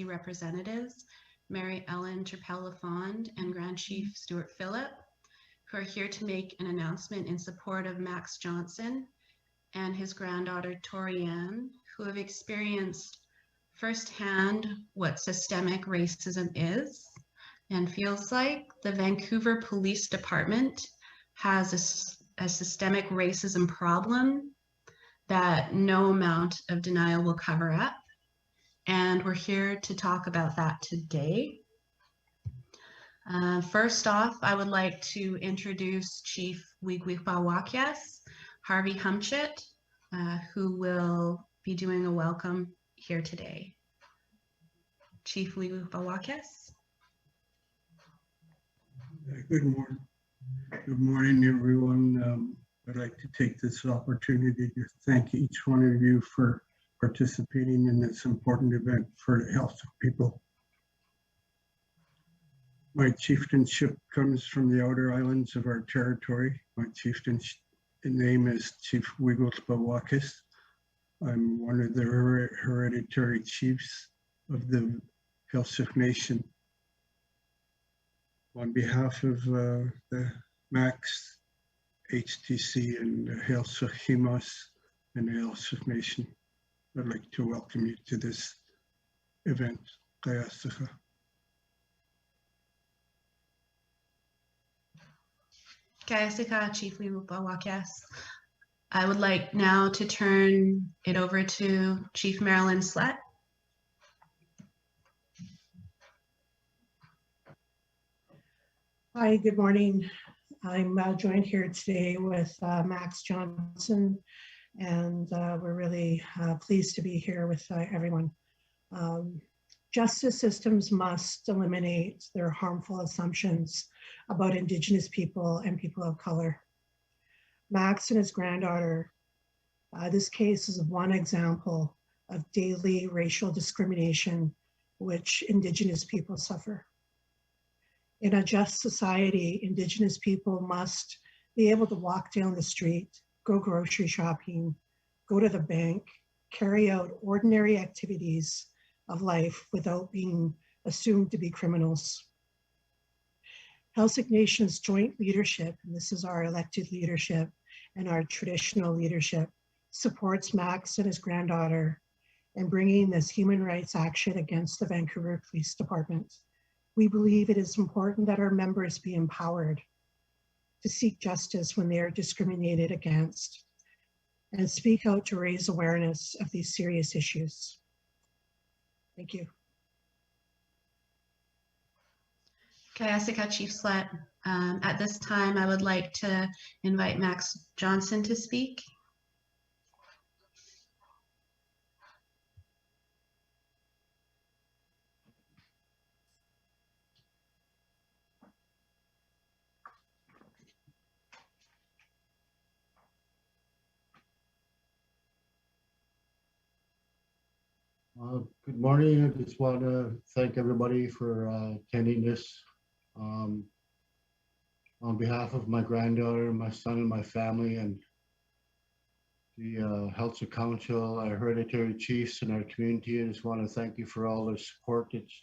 representatives, Mary Ellen Turpel-Lafond and Grand Chief Stuart Phillip, who are here to make an announcement in support of Max Johnson and his granddaughter Torianne, who have experienced firsthand what systemic racism is and feels like. The Vancouver Police Department has a systemic racism problem that no amount of denial will cover up. And we're here to talk about that today. First off, I would like to introduce Chief Wigwigwawakyas, Harvey Humchit, who will be doing a welcome here today. Chief Wigwigwawakyas. Good morning. Good morning, everyone. I'd like to take this opportunity to thank each one of you for participating in this important event for the Heiltsuk people. My chieftainship comes from the outer islands of our territory. My chieftain's name is Chief Wigwigwawakyas. I'm one of the hereditary chiefs of the Heiltsuk Nation. On behalf of the Max, HTC, and the Heiltsuk Himas and the Heiltsuk Nation, I'd like to welcome you to this event. Kayasaka. Kayasaka, Chief Wigwigwawakyas. I would like now to turn it over to Chief Marilyn Slett. Hi, good morning. I'm joined here today with Max Johnson, and we're really pleased to be here with everyone. Justice systems must eliminate their harmful assumptions about Indigenous people and people of color. Max and his granddaughter, this case is one example of daily racial discrimination which Indigenous people suffer. In a just society, Indigenous people must be able to walk down the street, go grocery shopping, go to the bank, carry out ordinary activities of life without being assumed to be criminals. Heiltsuk Nation's joint leadership, and this is our elected leadership and our traditional leadership, supports Max and his granddaughter in bringing this human rights action against the Vancouver Police Department. We believe it is important that our members be empowered to seek justice when they are discriminated against and speak out to raise awareness of these serious issues. Thank you. Kayasaka, Chief Slett. At this time, I would like to invite Max Johnson to speak. Good morning. I just want to thank everybody for attending this. On behalf of my granddaughter, my son, and my family, and the Heiltsuk Council, our hereditary chiefs, and our community, I just want to thank you for all the support. It's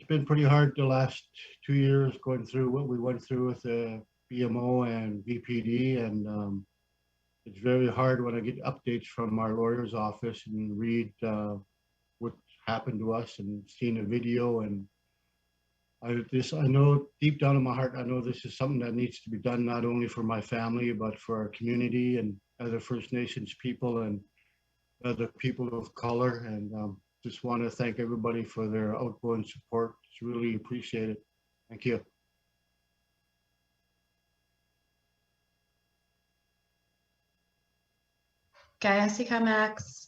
been pretty hard the last 2 years going through what we went through with the BMO and VPD, and it's very hard when I get updates from our lawyer's office and read what happened to us and seeing a video. And I know deep down in my heart, I know this is something that needs to be done not only for my family, but for our community and other First Nations people and other people of color. And just want to thank everybody for their outgoing support. It's really appreciated. Thank you. Kayasaka, Max.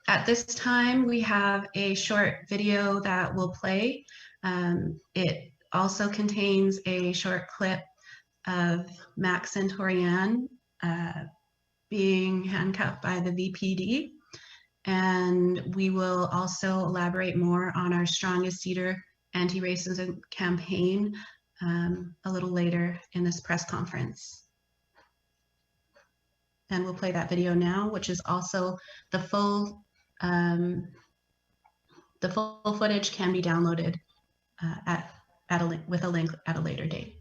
At this time, we have a short video that will play. It also contains a short clip of Max and Torianne being handcuffed by the VPD. And we will also elaborate more on our Strong as Cedar anti-racism campaign a little later in this press conference. And we'll play that video now, which is also the full The full footage can be downloaded with a link at a later date.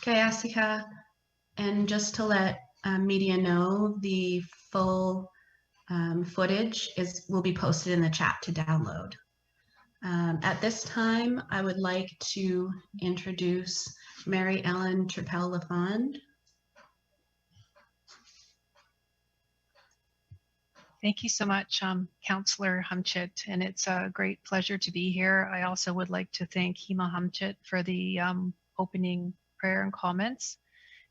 Okay, Asika, and just to let media know, the full footage will be posted in the chat to download. At this time, I would like to introduce Mary Ellen Turpel-Lafond. Thank you so much, Councillor Humchit, and it's a great pleasure to be here. I also would like to thank Hema Humchit for the opening prayer and comments.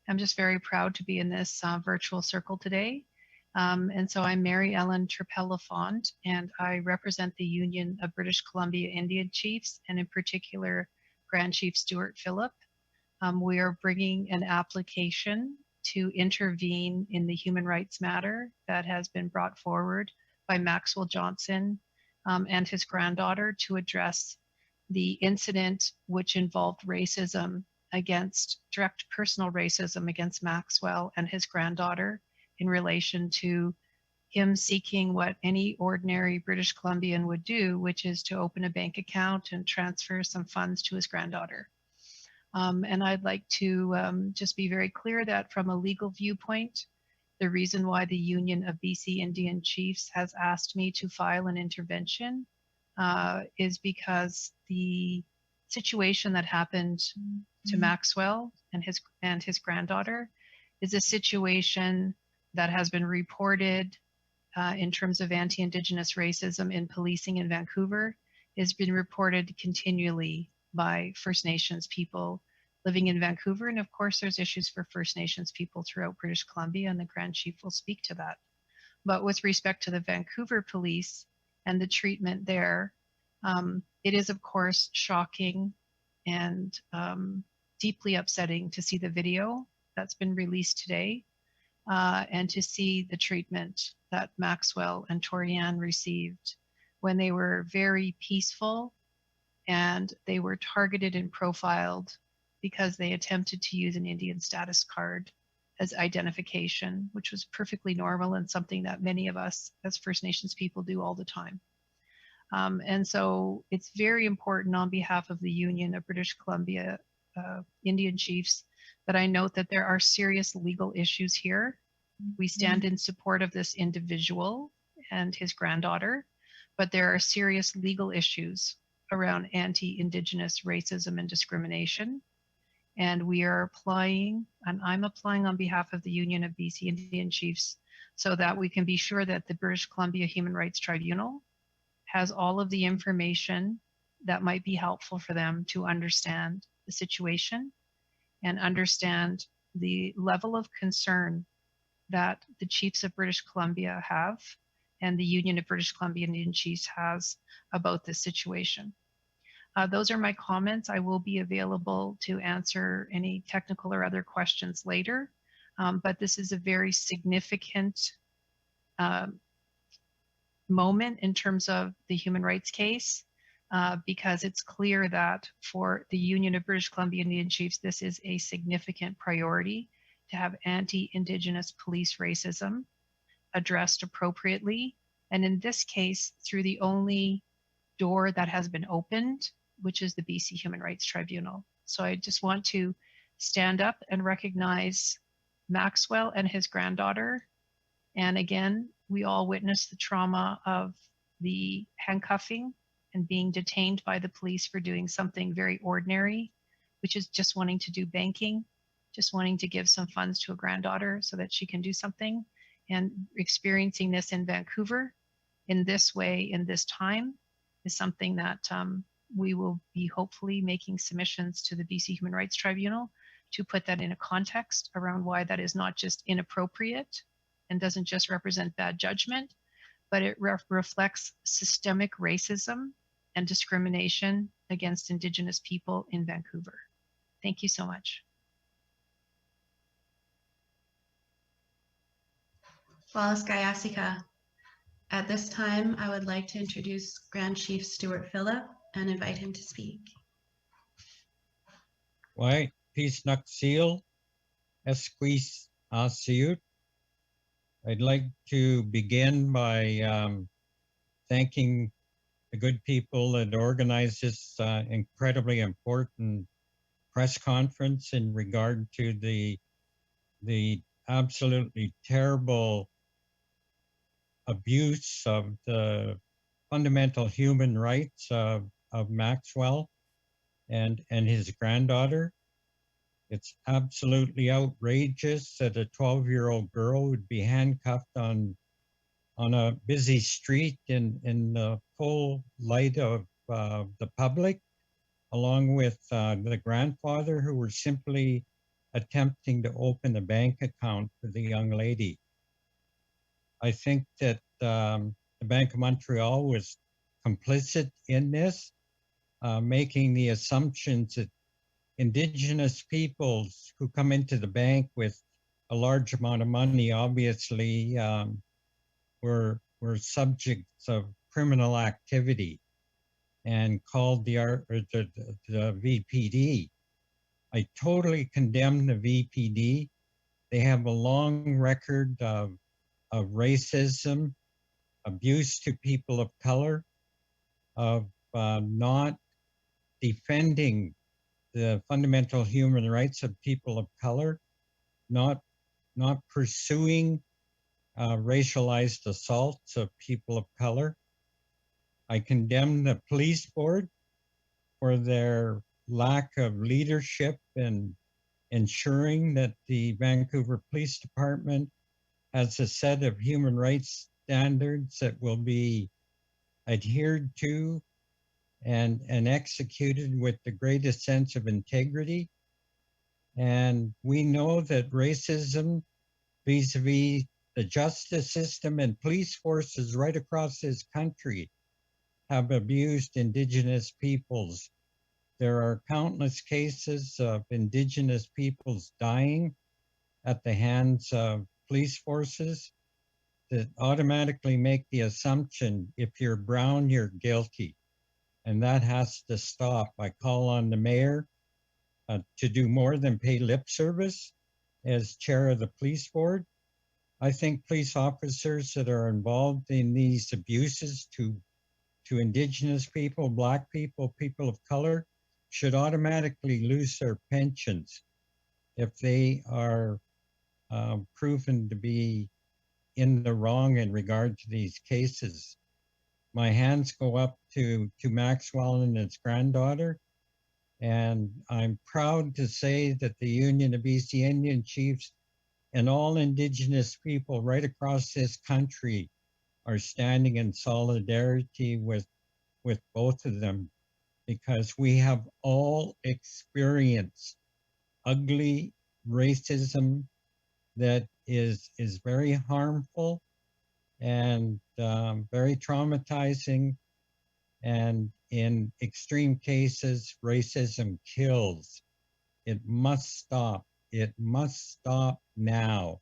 I'm just very proud to be in this virtual circle today. And so I'm Mary Ellen Turpel-Lafond, and I represent the Union of British Columbia Indian Chiefs, and in particular, Grand Chief Stuart Phillip. We are bringing an application to intervene in the human rights matter that has been brought forward by Maxwell Johnson and his granddaughter to address the incident which involved direct personal racism against Maxwell and his granddaughter in relation to him seeking what any ordinary British Columbian would do, which is to open a bank account and transfer some funds to his granddaughter. And I'd like to just be very clear that from a legal viewpoint, the reason why the Union of BC Indian Chiefs has asked me to file an intervention is because the situation that happened to Maxwell and his granddaughter is a situation that has been reported in terms of anti-Indigenous racism in policing in Vancouver. Has been reported continually by First Nations people living in Vancouver. And of course, there's issues for First Nations people throughout British Columbia, and the Grand Chief will speak to that. But with respect to the Vancouver police and the treatment there, it is of course shocking and deeply upsetting to see the video that's been released today and to see the treatment that Maxwell and Torianne received when they were very peaceful and they were targeted and profiled because they attempted to use an Indian status card as identification, which was perfectly normal and something that many of us as First Nations people do all the time. And so it's very important on behalf of the Union of British Columbia Indian Chiefs that I note that there are serious legal issues here We stand in support of this individual and his granddaughter, but there are serious legal issues around anti-Indigenous racism and discrimination. And we are applying, and I'm applying on behalf of the Union of BC Indian Chiefs, so that we can be sure that the British Columbia Human Rights Tribunal has all of the information that might be helpful for them to understand the situation and understand the level of concern that the Chiefs of British Columbia have and the Union of British Columbia Indian Chiefs has about this situation. Those are my comments. I will be available to answer any technical or other questions later, but this is a very significant moment in terms of the human rights case, because it's clear that for the Union of British Columbia Indian Chiefs, this is a significant priority to have anti-Indigenous police racism addressed appropriately. And in this case, through the only door that has been opened, which is the BC Human Rights Tribunal. So I just want to stand up and recognize Maxwell and his granddaughter. And again, we all witnessed the trauma of the handcuffing and being detained by the police for doing something very ordinary, which is just wanting to do banking, just wanting to give some funds to a granddaughter so that she can do something. And experiencing this in Vancouver in this way, in this time, is something that we will be hopefully making submissions to the BC Human Rights Tribunal to put that in a context around why that is not just inappropriate and doesn't just represent bad judgment, but it reflects systemic racism and discrimination against Indigenous people in Vancouver. Thank you so much. Wallace Gayasika. At this time, I would like to introduce Grand Chief Stuart Phillip and invite him to speak. Why, peace nak seal, esquis asiut. I'd like to begin by thanking the good people that organized this incredibly important press conference in regard to the absolutely terrible abuse of the fundamental human rights of Maxwell and his granddaughter. It's absolutely outrageous that a 12-year-old girl would be handcuffed on a busy street in the full light of the public, along with the grandfather, who were simply attempting to open a bank account for the young lady. I think that the Bank of Montreal was complicit in this, making the assumptions that Indigenous peoples who come into the bank with a large amount of money obviously were subjects of criminal activity and called the VPD. I totally condemn the VPD. They have a long record of racism, abuse to people of color, of not defending the fundamental human rights of people of color, not pursuing racialized assaults of people of color. I condemn the police board for their lack of leadership in ensuring that the Vancouver Police Department has a set of human rights standards that will be adhered to and executed with the greatest sense of integrity. And we know that racism vis-a-vis the justice system and police forces right across this country have abused Indigenous peoples. There are countless cases of Indigenous peoples dying at the hands of police forces that automatically make the assumption if you're brown, you're guilty. And that has to stop. I call on the mayor to do more than pay lip service as chair of the police board. I think police officers that are involved in these abuses to Indigenous people, Black people, people of color, should automatically lose their pensions if they are proven to be in the wrong in regard to these cases. My hands go up to Maxwell and his granddaughter. And I'm proud to say that the Union of BC Indian Chiefs and all Indigenous people right across this country are standing in solidarity with both of them, because we have all experienced ugly racism that is very harmful and very traumatizing. And in extreme cases, racism kills. It must stop. It must stop now.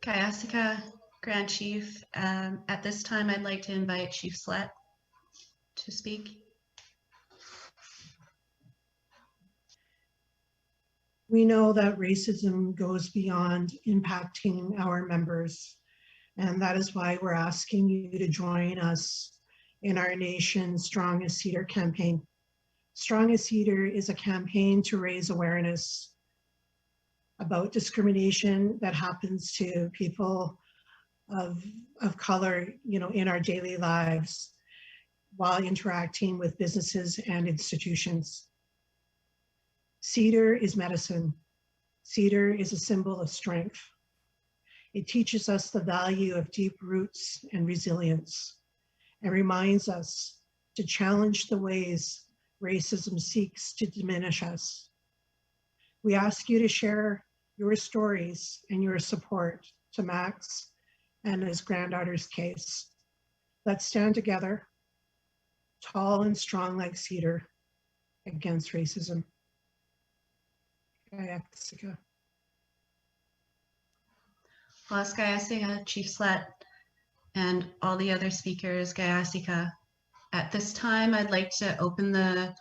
Kayasika, Grand Chief, at this time, I'd like to invite Chief Slett to speak. We know that racism goes beyond impacting our members, and that is why we're asking you to join us in our nation's Strong as Cedar campaign. Strong as Cedar is a campaign to raise awareness about discrimination that happens to people of color, in our daily lives while interacting with businesses and institutions. Cedar is medicine. Cedar is a symbol of strength. It teaches us the value of deep roots and resilience, and reminds us to challenge the ways racism seeks to diminish us. We ask you to share your stories and your support to Max and his granddaughter's case. Let's stand together, tall and strong like Cedar, against racism. Kayasika. Kayasika, Chief Slett, and all the other speakers, Kayasika. At this time, I'd like to open the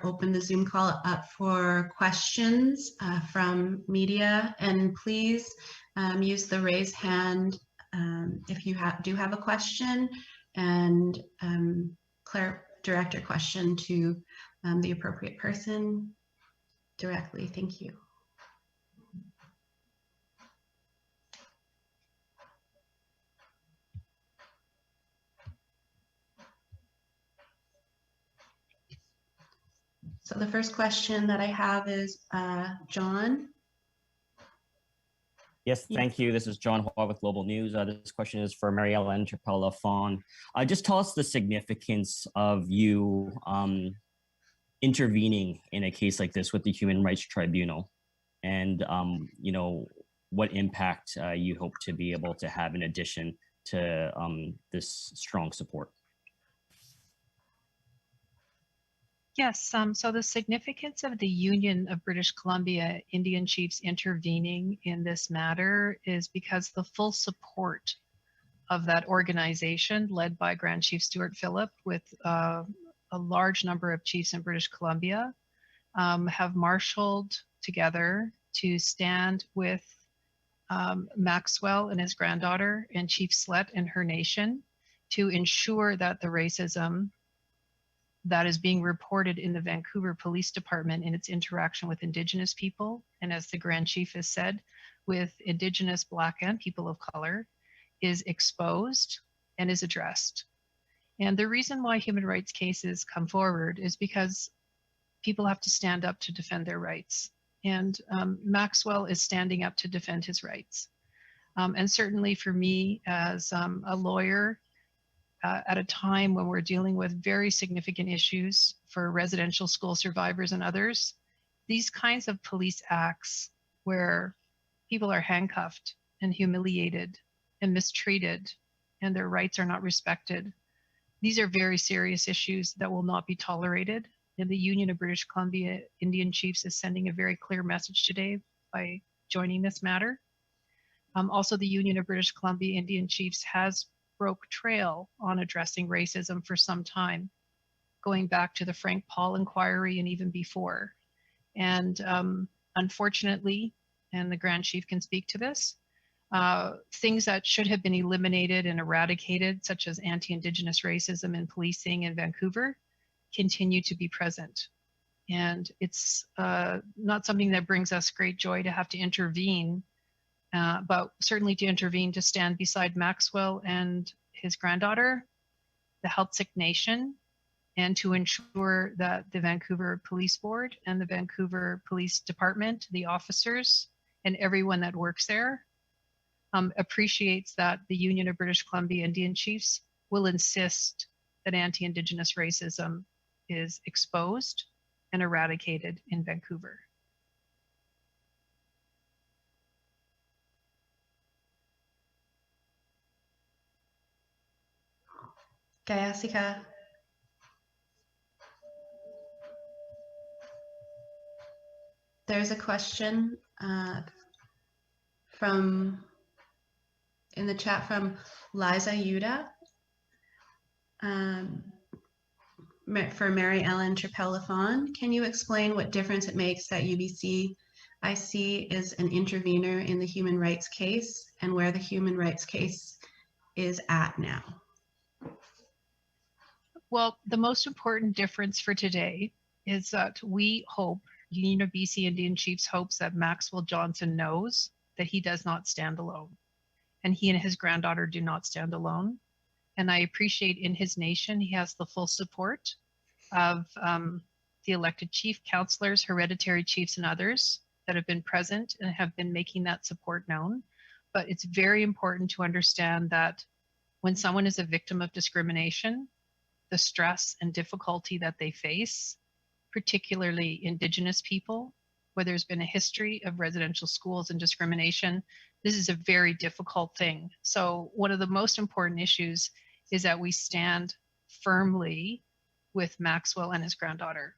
open the Zoom call up for questions from media, and please use the raise hand if you do have a question, and direct your question to the appropriate person directly. Thank you. So the first question that I have is John. Yes, thank you. This is John Hua with Global News. This question is for Mary Ellen Turpel-Lafond. Just tell us the significance of you intervening in a case like this with the Human Rights Tribunal, and what impact you hope to be able to have in addition to this strong support. Yes, so the significance of the Union of British Columbia Indian Chiefs intervening in this matter is because the full support of that organization, led by Grand Chief Stuart Phillip, with a large number of chiefs in British Columbia, have marshaled together to stand with Maxwell and his granddaughter and Chief Slett and her nation to ensure that the racism that is being reported in the Vancouver Police Department in its interaction with Indigenous people, and as the Grand Chief has said, with Indigenous, Black, and people of color, is exposed and is addressed. And the reason why human rights cases come forward is because people have to stand up to defend their rights. And Maxwell is standing up to defend his rights. And certainly for me as a lawyer, at a time when we're dealing with very significant issues for residential school survivors and others, these kinds of police acts where people are handcuffed and humiliated and mistreated and their rights are not respected, these are very serious issues that will not be tolerated. And the Union of British Columbia Indian Chiefs is sending a very clear message today by joining this matter. Also, the Union of British Columbia Indian Chiefs has broke trail on addressing racism for some time, going back to the Frank Paul inquiry and even before. And unfortunately, and the Grand Chief can speak to this, Things that should have been eliminated and eradicated, such as anti-Indigenous racism in policing in Vancouver, continue to be present. And it's not something that brings us great joy to have to intervene, but certainly to intervene to stand beside Maxwell and his granddaughter, the Heiltsuk Nation, and to ensure that the Vancouver Police Board and the Vancouver Police Department, the officers, and everyone that works there appreciates that the Union of British Columbia Indian Chiefs will insist that anti-Indigenous racism is exposed and eradicated in Vancouver. Gayasika. There's a question in the chat from Liza Yuda for Mary Ellen Turpel-Lafond. Can you explain what difference it makes that UBC IC is an intervener in the human rights case and where the human rights case is at now? Well, the most important difference for today is that we hope, Union of BC Indian Chiefs hopes that Maxwell Johnson knows that he does not stand alone. And he and his granddaughter do not stand alone. And I appreciate in his nation, he has the full support of the elected chief, councillors, hereditary chiefs, and others that have been present and have been making that support known. But it's very important to understand that when someone is a victim of discrimination, the stress and difficulty that they face, particularly Indigenous people, where there's been a history of residential schools and discrimination, this is a very difficult thing. So one of the most important issues is that we stand firmly with Maxwell and his granddaughter.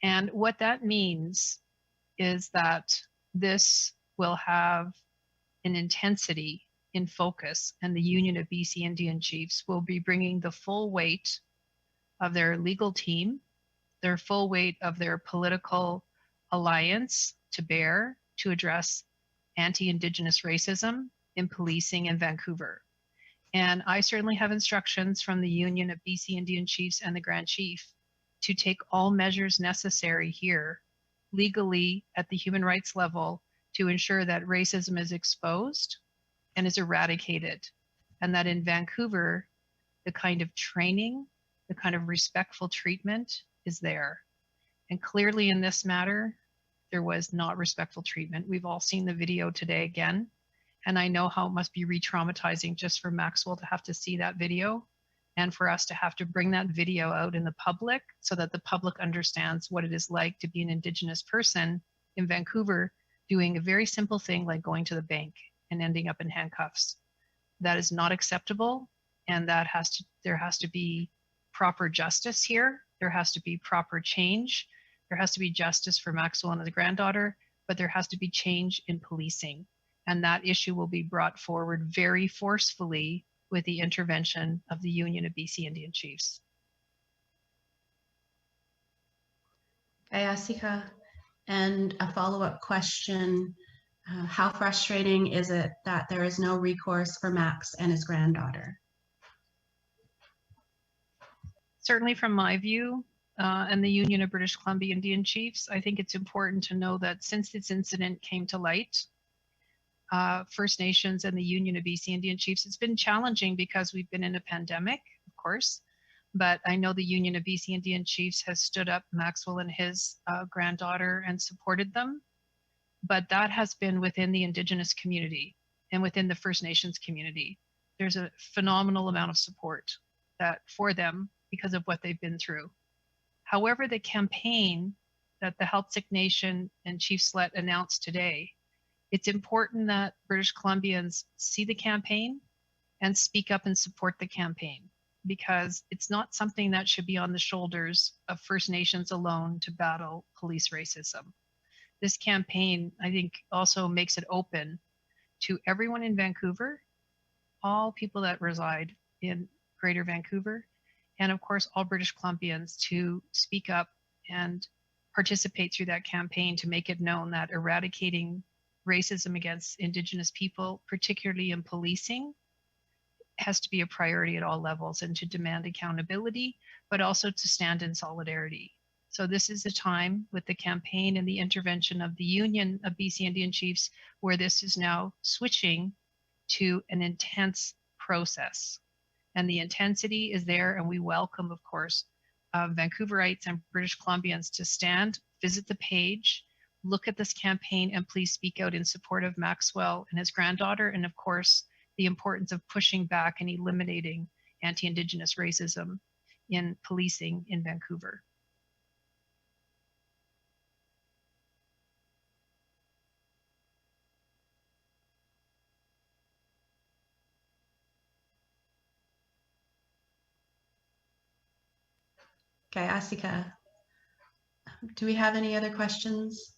And what that means is that this will have an intensity in focus, and the Union of BC Indian Chiefs will be bringing the full weight of their legal team, their full weight of their political alliance to bear to address anti-Indigenous racism in policing in Vancouver. And I certainly have instructions from the Union of BC Indian Chiefs and the Grand Chief to take all measures necessary here legally at the human rights level to ensure that racism is exposed and is eradicated. And that in Vancouver, the kind of training, the kind of respectful treatment is there. And clearly in this matter, there was not respectful treatment. We've all seen the video today again. And I know how it must be re-traumatizing just for Maxwell to have to see that video and for us to have to bring that video out in the public so that the public understands what it is like to be an Indigenous person in Vancouver doing a very simple thing like going to the bank and ending up in handcuffs. That is not acceptable, and there has to be proper justice here. There has to be proper change. There has to be justice for Maxwell and his granddaughter, but there has to be change in policing. And that issue will be brought forward very forcefully with the intervention of the Union of BC Indian Chiefs. Ayasika, and a follow-up question. How frustrating is it that there is no recourse for Max and his granddaughter? Certainly from my view, and the Union of British Columbia Indian Chiefs, I think it's important to know that since this incident came to light, First Nations and the Union of BC Indian Chiefs, it's been challenging because we've been in a pandemic, of course, but I know the Union of BC Indian Chiefs has stood up Maxwell and his granddaughter and supported them. But that has been within the Indigenous community and within the First Nations community. There's a phenomenal amount of support for them because of what they've been through. However, the campaign that the Heiltsuk Nation and Chief Slett announced today, it's important that British Columbians see the campaign and speak up and support the campaign, because it's not something that should be on the shoulders of First Nations alone to battle police racism. This campaign, I think, also makes it open to everyone in Vancouver, all people that reside in Greater Vancouver, and of course, all British Columbians to speak up and participate through that campaign to make it known that eradicating racism against Indigenous people, particularly in policing, has to be a priority at all levels, and to demand accountability, but also to stand in solidarity. So this is a time with the campaign and the intervention of the Union of BC Indian Chiefs where this is now switching to an intense process. And the intensity is there, and we welcome, of course, Vancouverites and British Columbians to stand, visit the page, look at this campaign, and please speak out in support of Maxwell and his granddaughter, and of course, the importance of pushing back and eliminating anti-Indigenous racism in policing in Vancouver. Okay, Asika, do we have any other questions?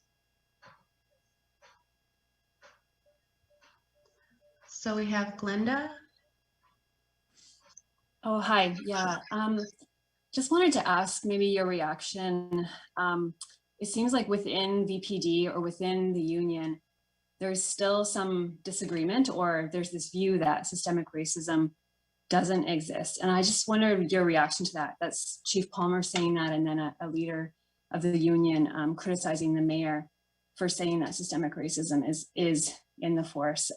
So we have Glenda. Oh, hi. Yeah. Just wanted to ask maybe your reaction. It seems like within VPD or within the union, there's still some disagreement, or there's this view that systemic racism doesn't exist. And I just wondered your reaction to that. That's Chief Palmer saying that, and then a leader of the union criticizing the mayor for saying that systemic racism is in the force.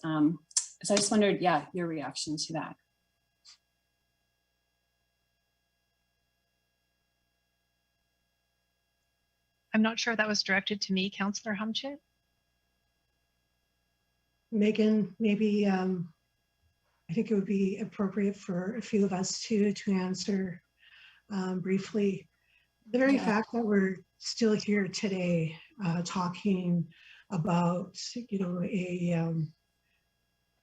So I just wondered, yeah, your reaction to that. I'm not sure that was directed to me, Councillor Humchit. Megan, maybe I think it would be appropriate for a few of us to answer briefly. The very fact that we're still here today talking about, you know,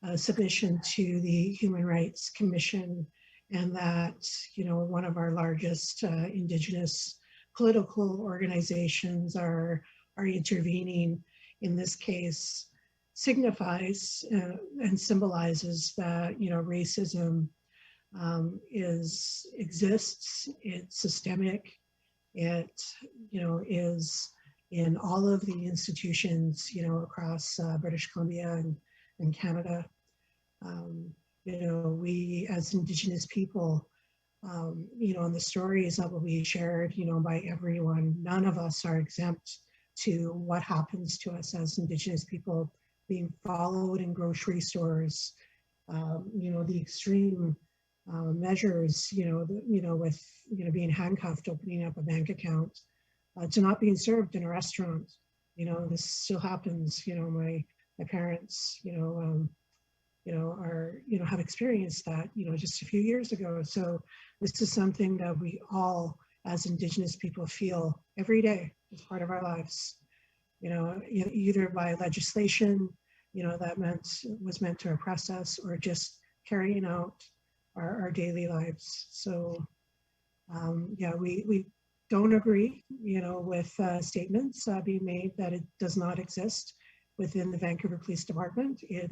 a submission to the Human Rights Commission, and that, you know, one of our largest Indigenous political organizations are intervening in this case, signifies and symbolizes that, you know, racism exists, it's systemic, it, you know, is in all of the institutions, you know, across British Columbia and Canada. You know, we as Indigenous people, you know, and the stories that will be shared, you know, by everyone, none of us are exempt to what happens to us as Indigenous people, being followed in grocery stores, you know, the extreme measures, you know, with, you know, being handcuffed, opening up a bank account, to not being served in a restaurant. You know, this still happens. You know, my parents, you know, are, you know, have experienced that, you know, just a few years ago. So this is something that we all, as Indigenous people, feel every day as part of our lives. You know, either by legislation, you know, that was meant to oppress us, or just carrying out our daily lives. So, yeah, we don't agree, you know, with statements being made that it does not exist within the Vancouver Police Department. It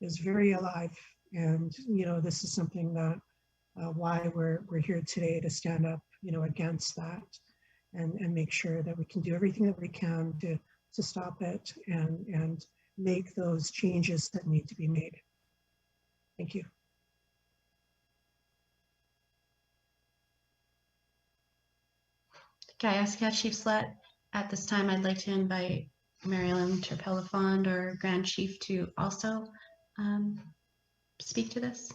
is very alive, and, you know, this is something that why we're here today, to stand up, you know, against that, and make sure that we can do everything that we can to stop it and make those changes that need to be made. Thank you. Okay, Asika, Chief Slut, at this time, I'd like to invite Mary Ellen Turpel-Lafond or Grand Chief to also speak to this,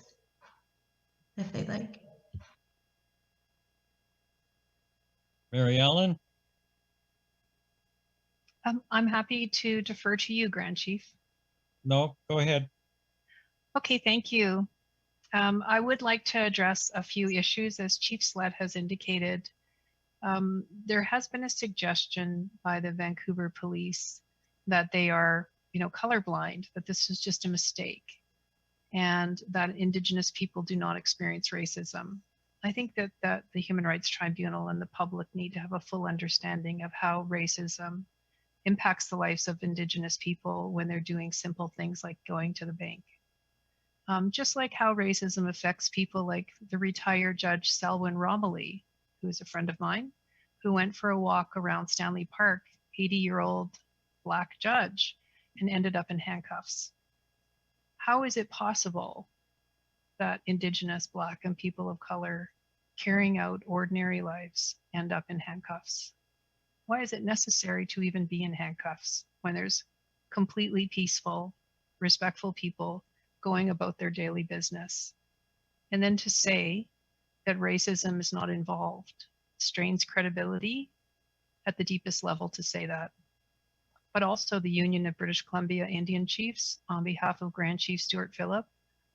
if they'd like. Mary Ellen? I'm happy to defer to you, Grand Chief. No, go ahead. Okay, thank you. I would like to address a few issues, as Chief Sled has indicated. There has been a suggestion by the Vancouver Police that they are, you know, colorblind, that this is just a mistake, and that Indigenous people do not experience racism. I think that the Human Rights Tribunal and the public need to have a full understanding of how racism impacts the lives of Indigenous people when they're doing simple things like going to the bank. Just like how racism affects people like the retired Judge Selwyn Romilly, who is a friend of mine, who went for a walk around Stanley Park, 80-year-old Black judge, and ended up in handcuffs. How is it possible that Indigenous, Black, and people of color carrying out ordinary lives end up in handcuffs? Why is it necessary to even be in handcuffs when there's completely peaceful, respectful people going about their daily business? And then to say that racism is not involved strains credibility at the deepest level to say that. But also the Union of British Columbia Indian Chiefs, on behalf of Grand Chief Stuart Phillip,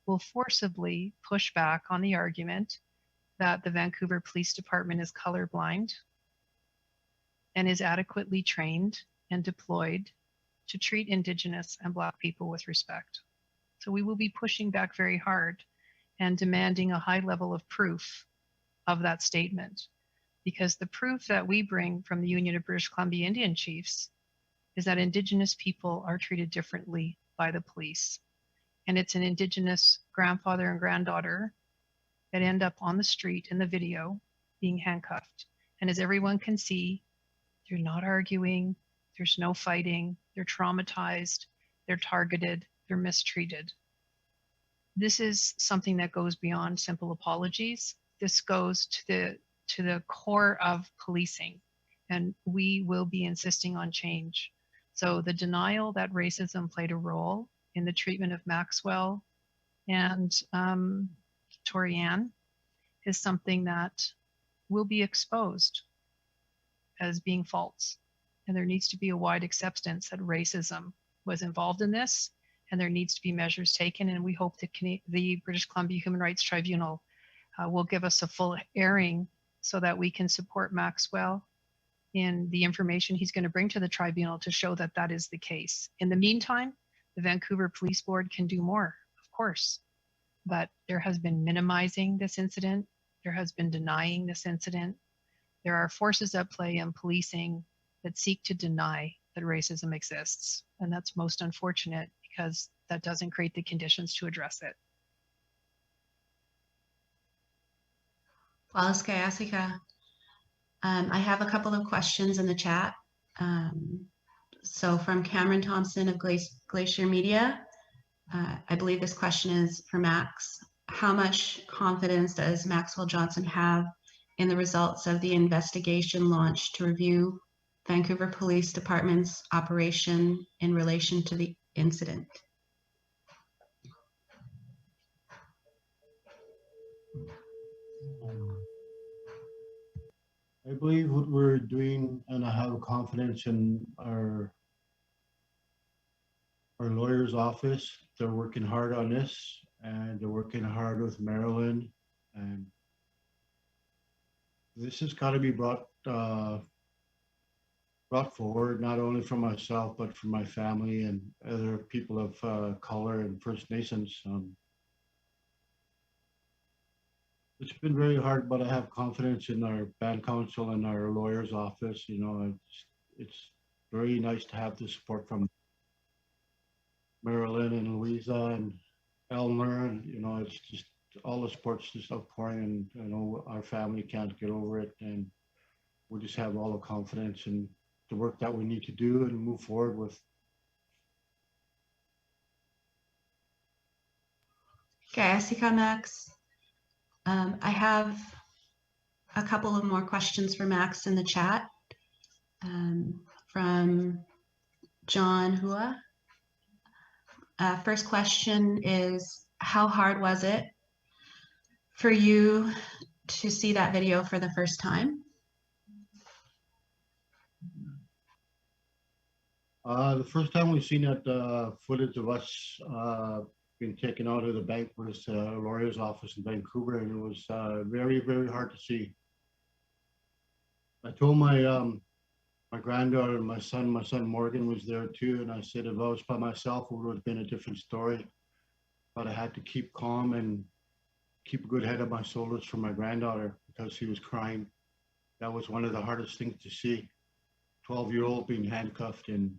will forcibly push back on the argument that the Vancouver Police Department is colorblind and is adequately trained and deployed to treat Indigenous and Black people with respect. So we will be pushing back very hard and demanding a high level of proof of that statement, because the proof that we bring from the Union of British Columbia Indian Chiefs is that Indigenous people are treated differently by the police. And it's an Indigenous grandfather and granddaughter that end up on the street in the video being handcuffed. And as everyone can see, they're not arguing, there's no fighting, they're traumatized, they're targeted, they're mistreated. This is something that goes beyond simple apologies. This goes to the core of policing, and we will be insisting on change. So the denial that racism played a role in the treatment of Maxwell and Torianne is something that will be exposed as being false. And there needs to be a wide acceptance that racism was involved in this, and there needs to be measures taken. And we hope that the British Columbia Human Rights Tribunal will give us a full airing so that we can support Maxwell in the information he's going to bring to the tribunal to show that that is the case. In the meantime, the Vancouver Police Board can do more, of course, but there has been minimizing this incident. There has been denying this incident. There are forces at play in policing that seek to deny that racism exists. And that's most unfortunate because that doesn't create the conditions to address it. Wallace Kayasika. I have a couple of questions in the chat. So from Cameron Thompson of Glacier Media, I believe this question is for Max. How much confidence does Maxwell Johnson have in the results of the investigation launched to review Vancouver Police Department's operation in relation to the incident? I believe what we're doing, and I have confidence in our lawyer's office. They're working hard on this, and they're working hard with Maryland, and this has got to be brought forward, not only for myself, but for my family and other people of color and First Nations. It's been very hard, but I have confidence in our band council and our lawyer's office. You know, it's very nice to have the support from Marilyn and Louisa and Eleanor, and you know, it's just all the support's just outpouring, and I know our family can't get over it, and we just have all the confidence in the work that we need to do and move forward with. Okay, Asika Max. I have a couple of more questions for Max in the chat from John Hua. First question is, how hard was it for you to see that video for the first time? The first time we seen that footage of us being taken out of the bank was a lawyer's office in Vancouver, and it was very, very hard to see. I told my my granddaughter and my son Morgan was there too, and I said if I was by myself, it would have been a different story. But I had to keep calm and keep a good head on my shoulders for my granddaughter because she was crying. That was one of the hardest things to see. 12-year-old being handcuffed and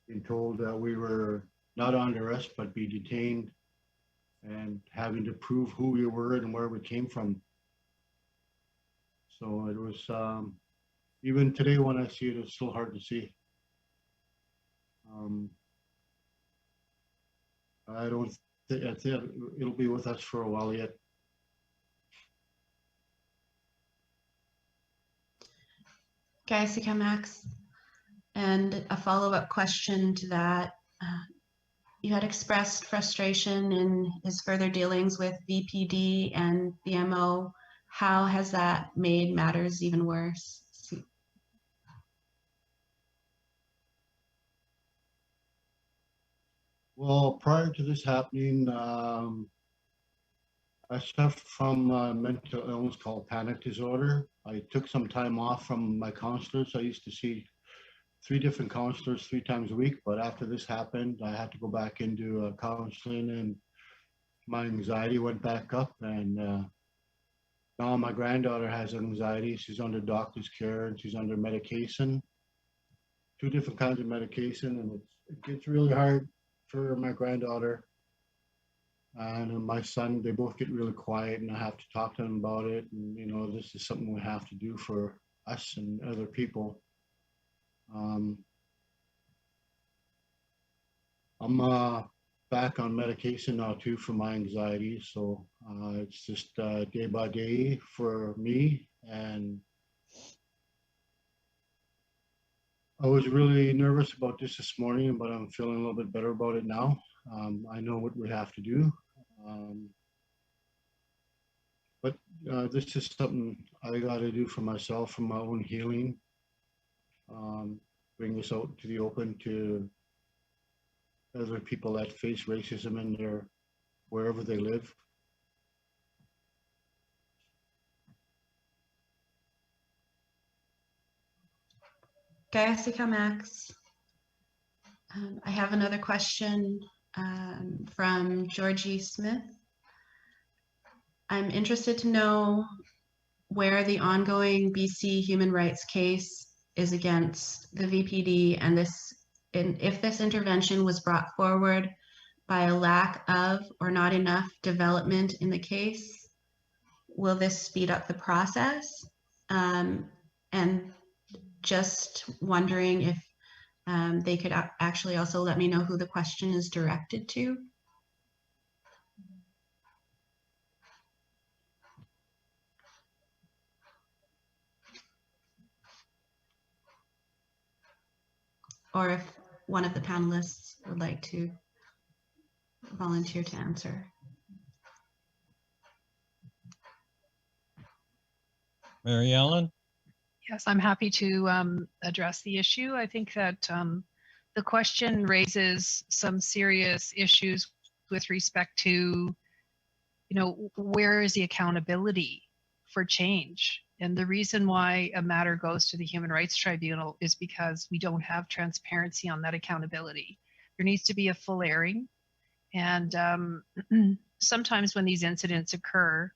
being told that we were not under arrest but be detained, and having to prove who we were and where we came from. So it was, even today when I see it, it's still hard to see. I don't think, I think it'll be with us for a while yet. Gaisika Max. And a follow-up question to that. You had expressed frustration in his further dealings with VPD and BMO. How has that made matters even worse? Well, prior to this happening, I suffered from a mental illness called panic disorder. I took some time off from my counselors. I used to see 3 different counselors 3 times a week, but after this happened, I had to go back into counseling, and my anxiety went back up. And now my granddaughter has anxiety. She's under doctor's care and she's under medication, 2 different kinds of medication, and it gets really hard for my granddaughter and my son. They both get really quiet, and I have to talk to them about it. And you know, this is something we have to do for us and other people. I'm back on medication now too for my anxiety, so it's just day by day for me. And I was really nervous about this morning, but I'm feeling a little bit better about it now. I know what we have to do. But this is something I got to do for myself, for my own healing. Bring this out to the open to other people that face racism in their, wherever they live. Gaisika Max. I have another question from Georgie Smith. I'm interested to know where the ongoing BC human rights case is against the VPD, and if this intervention was brought forward by a lack of or not enough development in the case. Will this speed up the process? And just wondering if they could actually also let me know who the question is directed to. Or if one of the panelists would like to volunteer to answer. Mary Ellen? Yes, I'm happy to address the issue. I think that the question raises some serious issues with respect to, you know, where is the accountability for change? And the reason why a matter goes to the Human Rights Tribunal is because we don't have transparency on that accountability. There needs to be a full airing. And sometimes when these incidents occur,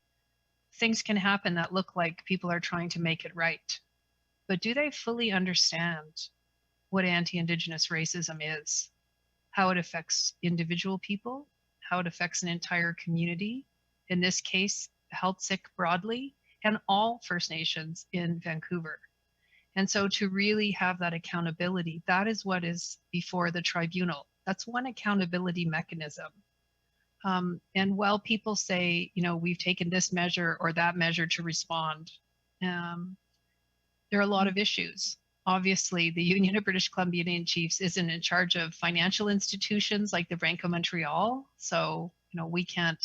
things can happen that look like people are trying to make it right. But do they fully understand what anti-Indigenous racism is, how it affects individual people, how it affects an entire community, in this case, Heiltsuk broadly, and all First Nations in Vancouver. And so to really have that accountability, that is what is before the tribunal. That's one accountability mechanism. And while people say, you know, we've taken this measure or that measure to respond, there are a lot of issues. Obviously, the Union of British Columbia Indian Chiefs isn't in charge of financial institutions like the Bank of Montreal. So, you know, we can't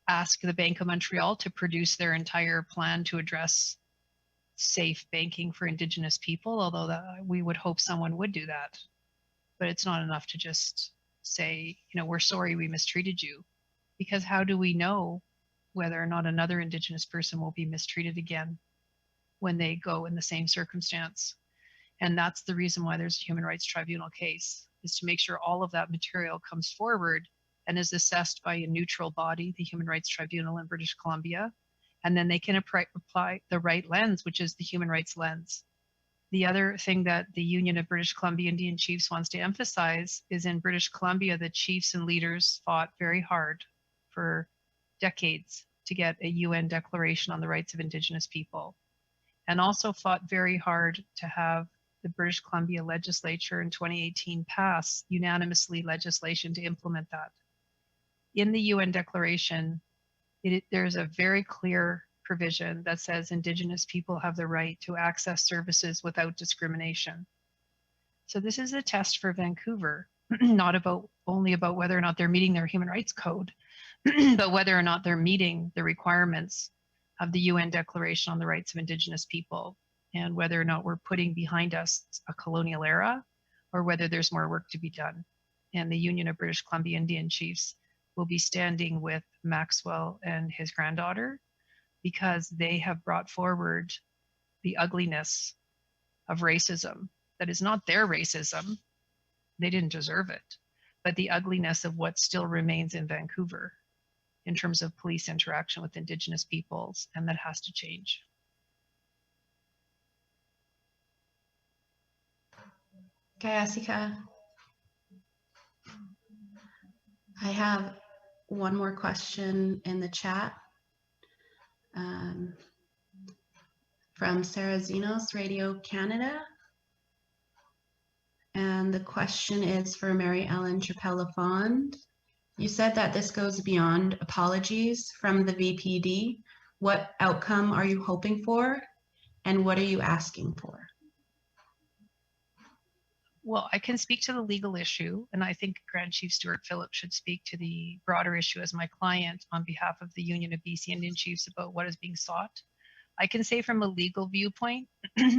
ask the Bank of Montreal to produce their entire plan to address safe banking for Indigenous people, although we would hope someone would do that. But it's not enough to just say, you know, we're sorry we mistreated you, because how do we know whether or not another Indigenous person will be mistreated again when they go in the same circumstance? And that's the reason why there's a Human Rights Tribunal case, is to make sure all of that material comes forward and is assessed by a neutral body, the Human Rights Tribunal in British Columbia, and then they can apply the right lens, which is the human rights lens. The other thing that the Union of British Columbia Indian Chiefs wants to emphasize is in British Columbia, the chiefs and leaders fought very hard for decades to get a UN declaration on the rights of Indigenous people, and also fought very hard to have the British Columbia legislature in 2018 pass unanimously legislation to implement that. In the UN Declaration, there's a very clear provision that says Indigenous people have the right to access services without discrimination. So this is a test for Vancouver, not only about whether or not they're meeting their human rights code, but whether or not they're meeting the requirements of the UN Declaration on the Rights of Indigenous People, and whether or not we're putting behind us a colonial era or whether there's more work to be done. And the Union of British Columbia Indian Chiefs will be standing with Maxwell and his granddaughter because they have brought forward the ugliness of racism that is not their racism. They didn't deserve it, but the ugliness of what still remains in Vancouver in terms of police interaction with Indigenous peoples, and that has to change. Kayasika, I have one more question in the chat from Sarah Zenos, Radio Canada. And the question is for Mary Ellen Turpel-Lafond. You said that this goes beyond apologies from the VPD. What outcome are you hoping for, and what are you asking for? Well, I can speak to the legal issue, and I think Grand Chief Stuart Phillips should speak to the broader issue as my client on behalf of the Union of BC Indian Chiefs about what is being sought. I can say from a legal viewpoint,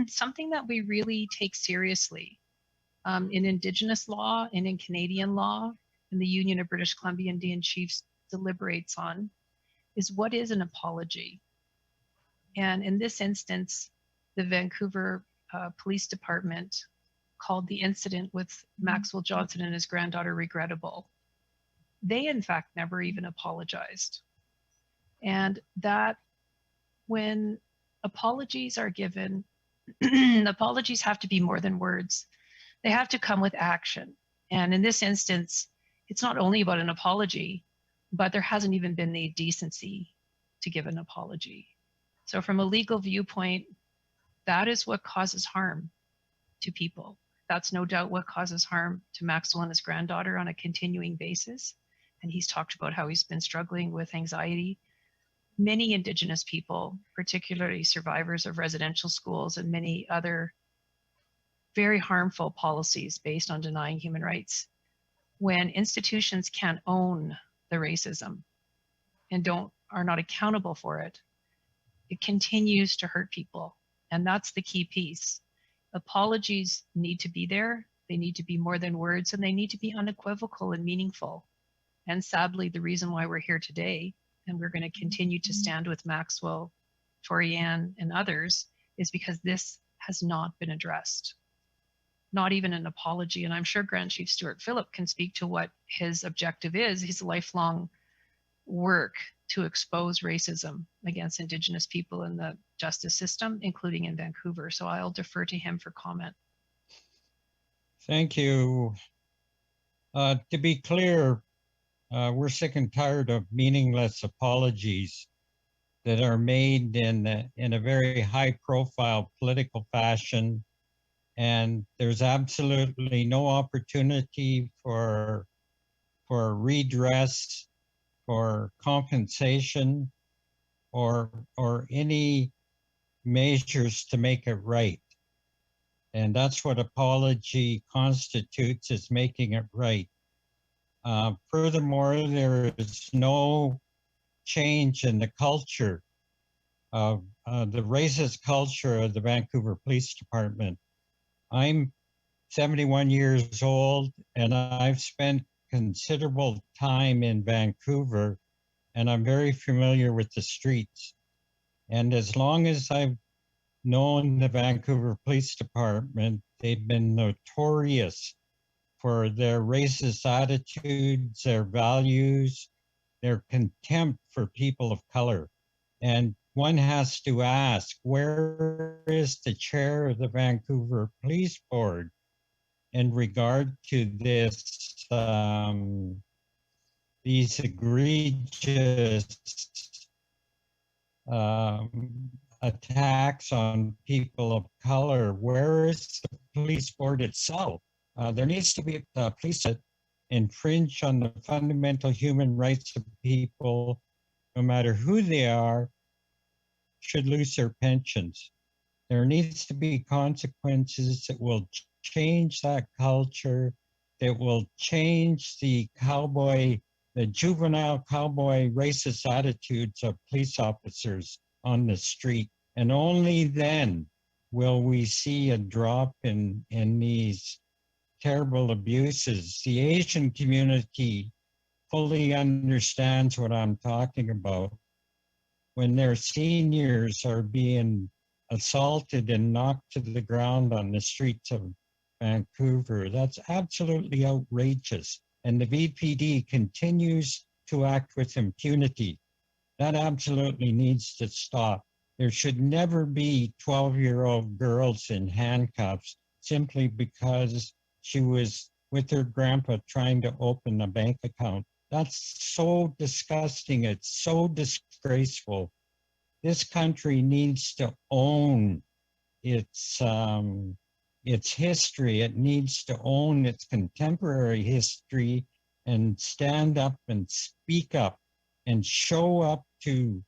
something that we really take seriously in Indigenous law and in Canadian law, and the Union of British Columbia Indian Chiefs deliberates on, is what is an apology? And in this instance, the Vancouver Police Department called the incident with Maxwell Johnson and his granddaughter regrettable. They, in fact, never even apologized. And that when apologies are given, apologies have to be more than words. They have to come with action. And in this instance, it's not only about an apology, but there hasn't even been the decency to give an apology. So from a legal viewpoint, that is what causes harm to people. That's no doubt what causes harm to Maxwell and his granddaughter on a continuing basis. And he's talked about how he's been struggling with anxiety. Many Indigenous people, particularly survivors of residential schools and many other very harmful policies based on denying human rights, when institutions can't own the racism and are not accountable for it, it continues to hurt people. And that's the key piece. Apologies need to be there. They need to be more than words, and they need to be unequivocal and meaningful. And sadly, the reason why we're here today, and we're going to continue to stand with Maxwell, Torianne, and others, is because this has not been addressed. Not even an apology. And I'm sure Grand Chief Stuart Phillips can speak to what his objective is. His lifelong work to expose racism against Indigenous people in the justice system, including in Vancouver. So I'll defer to him for comment. Thank you. To be clear, we're sick and tired of meaningless apologies that are made in a very high-profile political fashion, and there's absolutely no opportunity for redress, for compensation, or any measures to make it right. And that's what apology constitutes, is making it right. Furthermore, there is no change in the culture of the racist culture of the Vancouver Police Department. I'm 71 years old, and I've spent considerable time in Vancouver, and I'm very familiar with the streets. And as long as I've known the Vancouver Police Department, they've been notorious for their racist attitudes, their values, their contempt for people of color. And one has to ask, where is the chair of the Vancouver Police Board in regard to this, these egregious attacks on people of color? Where is the police board itself? There needs to be a police infringe on the fundamental human rights of people, no matter who they are, should lose their pensions. There needs to be consequences that will change that culture, that will change the juvenile cowboy racist attitudes of police officers on the street. And only then will we see a drop in these terrible abuses. The Asian community fully understands what I'm talking about. When their seniors are being assaulted and knocked to the ground on the streets of Vancouver, that's absolutely outrageous. And the VPD continues to act with impunity. That absolutely needs to stop. There should never be 12-year-old girls in handcuffs simply because she was with her grandpa trying to open a bank account. That's so disgusting. It's so disgraceful. This country needs to own its history. It needs to own its contemporary history and stand up and speak up and show up to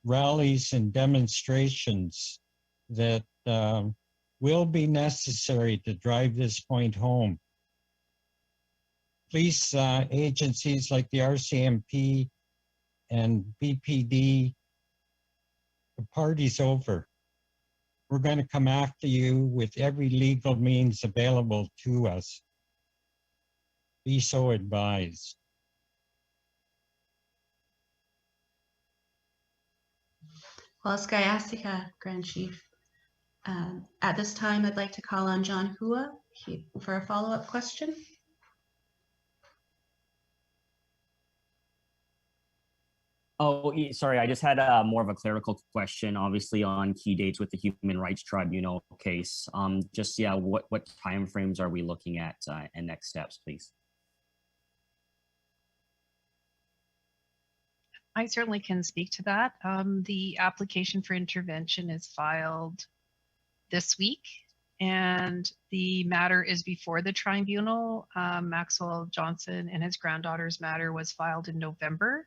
rallies and demonstrations that will be necessary to drive this point home. Police agencies like the RCMP and VPD, the party's over. We're going to come after you with every legal means available to us. Be so advised. Well, Skyastika, Grand Chief. At this time, I'd like to call on John Hua for a follow-up question. Oh, sorry, I just had more of a clerical question, obviously on key dates with the Human Rights Tribunal case. Just, yeah, what timeframes are we looking at and next steps, please? I certainly can speak to that. The application for intervention is filed this week, and the matter is before the tribunal. Maxwell Johnson and his granddaughter's matter was filed in November.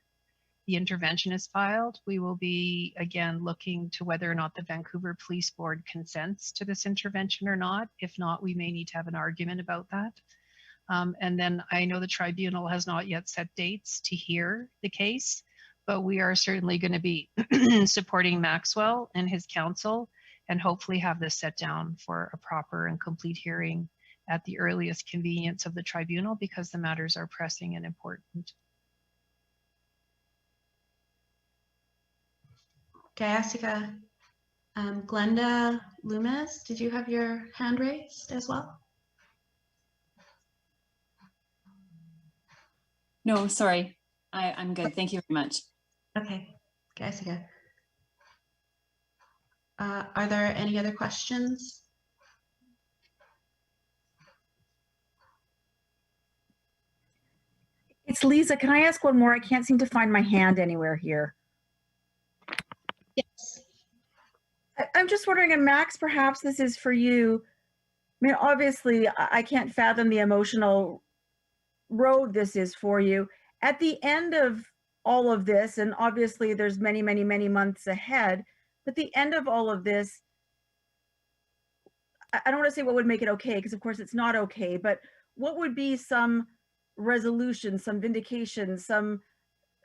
The intervention is filed. We will be, again, looking to whether or not the Vancouver Police Board consents to this intervention or not. If not, we may need to have an argument about that. And then I know the tribunal has not yet set dates to hear the case, but we are certainly going to be supporting Maxwell and his counsel and hopefully have this set down for a proper and complete hearing at the earliest convenience of the tribunal because the matters are pressing and important. Skyastika, Glenda Loomis, did you have your hand raised as well? No, sorry. I'm good. Thank you very much. Okay, Skyastika. Are there any other questions? It's Lisa. Can I ask one more? I can't seem to find my hand anywhere here. Yes. I'm just wondering, and Max, perhaps this is for you. I mean, obviously, I can't fathom the emotional road this is for you. At the end of all of this, and obviously there's many, many, many months ahead, but the end of all of this, I don't want to say what would make it okay, because of course it's not okay, but what would be some resolution, some vindication, some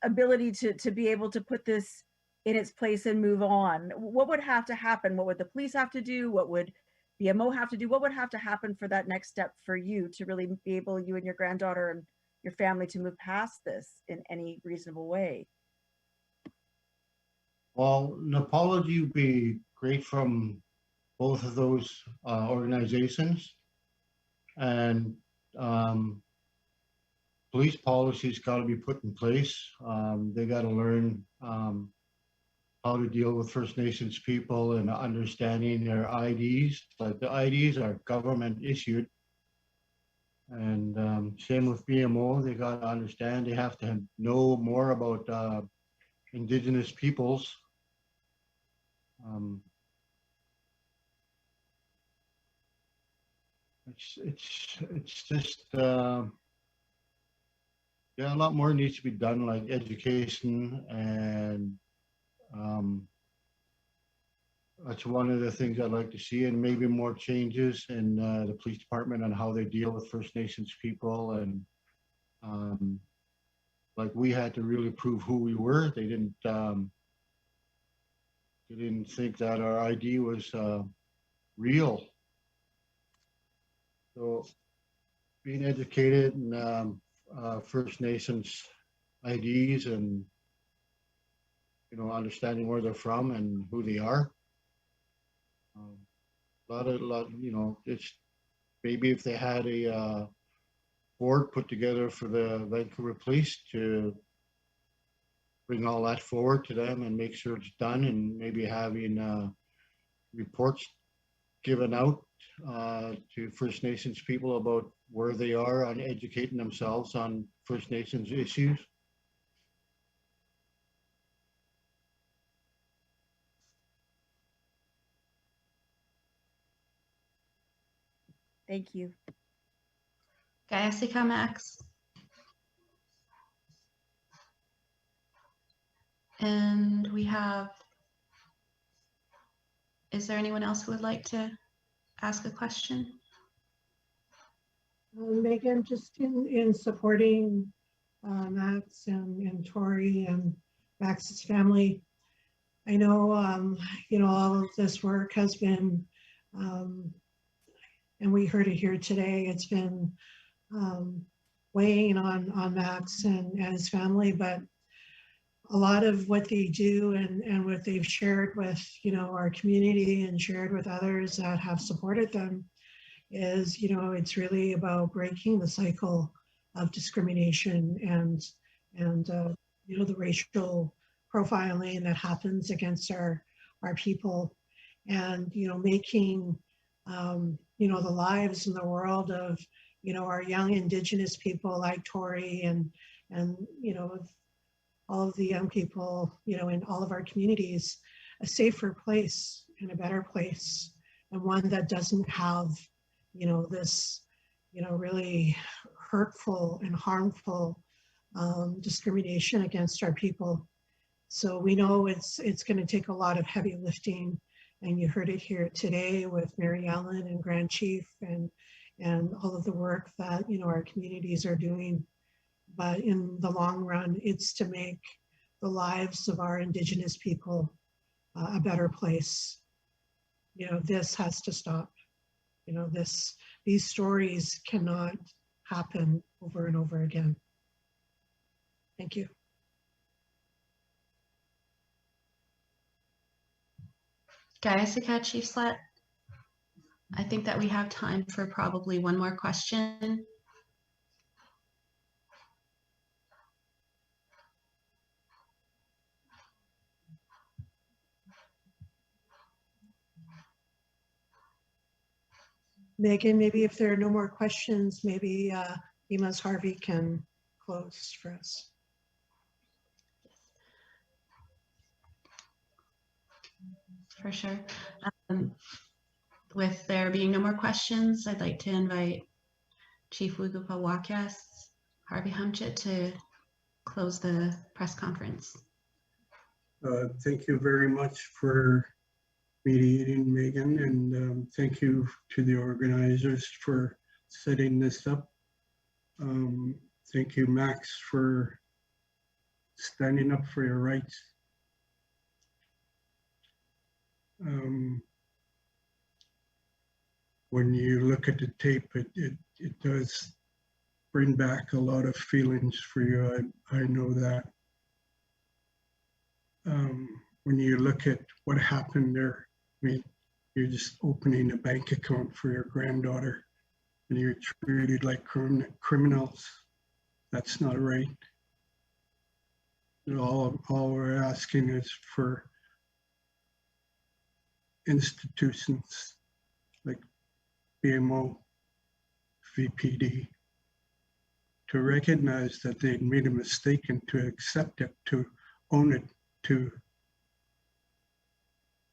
ability to be able to put this in its place and move on? What would have to happen? What would the police have to do? What would BMO have to do? What would have to happen for that next step for you to really be able, you and your granddaughter and your family, to move past this in any reasonable way? Well, an apology would be great from both of those organizations, and police policies got to be put in place. They got to learn how to deal with First Nations people and understanding their IDs. Like, the IDs are government issued, and same with BMO. They got to understand. They have to know more about Indigenous peoples. It's just Yeah, a lot more needs to be done, like education, and that's one of the things I'd like to see, and maybe more changes in the police department on how they deal with First Nations people. And like, we had to really prove who we were. They didn't think that our ID was real. So being educated in First Nations IDs, and understanding where they're from and who they are. It's maybe if they had a board put together for the Vancouver Police to bring all that forward to them and make sure it's done, and maybe having reports given out to First Nations people about where they are on educating themselves on First Nations issues. Thank you. Gayasika Max. And we have, is there anyone else who would like to ask a question? Megan, just in supporting Max and Tori and Max's family, I know, all of this work has been, and we heard it here today, it's been weighing on Max and his family, but a lot of what they do and what they've shared with, our community and shared with others that have supported them is, it's really about breaking the cycle of discrimination and the racial profiling that happens against our people, and, making, the lives in the world of, our young Indigenous people like Tori and all of the young people, in all of our communities, a safer place and a better place, and one that doesn't have, this, really hurtful and harmful discrimination against our people. So we know it's going to take a lot of heavy lifting, and you heard it here today with Mary Ellen and Grand Chief and all of the work that, our communities are doing. But in the long run, it's to make the lives of our Indigenous people a better place. This has to stop. These stories cannot happen over and over again. Thank you. Gayasika, Chief Slut. I think that we have time for probably one more question. Megan, maybe if there are no more questions, maybe Emas Harvey can close for us. For sure. With there being no more questions, I'd like to invite Chief Wugupa Wakias, Harvey Humchit, to close the press conference. Thank you very much for mediating, Megan, and thank you to the organizers for setting this up. Thank you, Max, for standing up for your rights. When you look at the tape, it does bring back a lot of feelings for you. I know that. When you look at what happened there, I mean, you're just opening a bank account for your granddaughter and you're treated like criminals. That's not right. All we're asking is for institutions like BMO, VPD, to recognize that they made a mistake and to accept it, to own it, to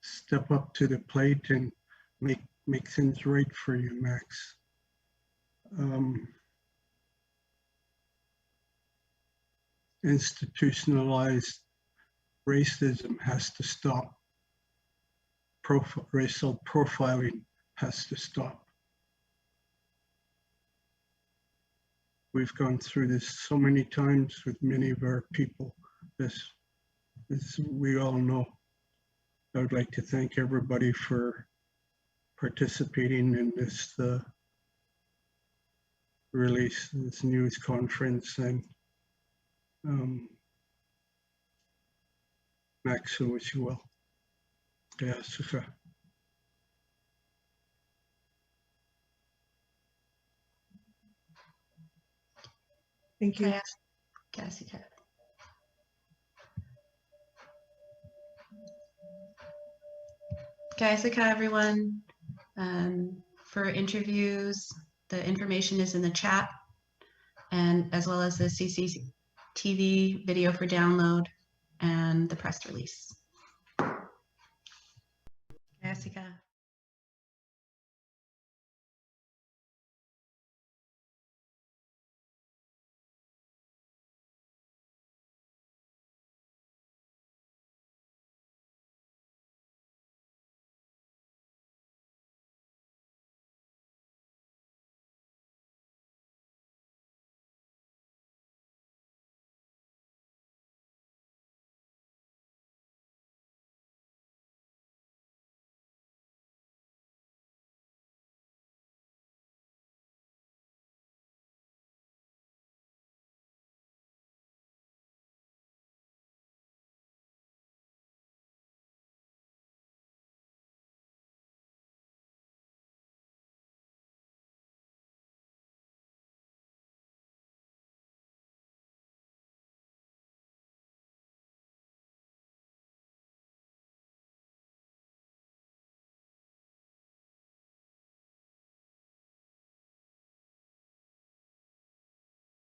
step up to the plate and make things right for you, Max. institutionalized racism has to stop. Racial profiling has to stop. We've gone through this so many times with many of our people. This we all know. I would like to thank everybody for participating in this release, this news conference, and Max, I wish you well. Yeah, Suka. Thank you. Jessica. Jessica, everyone. For interviews, the information is in the chat, and as well as the CCTV video for download and the press release.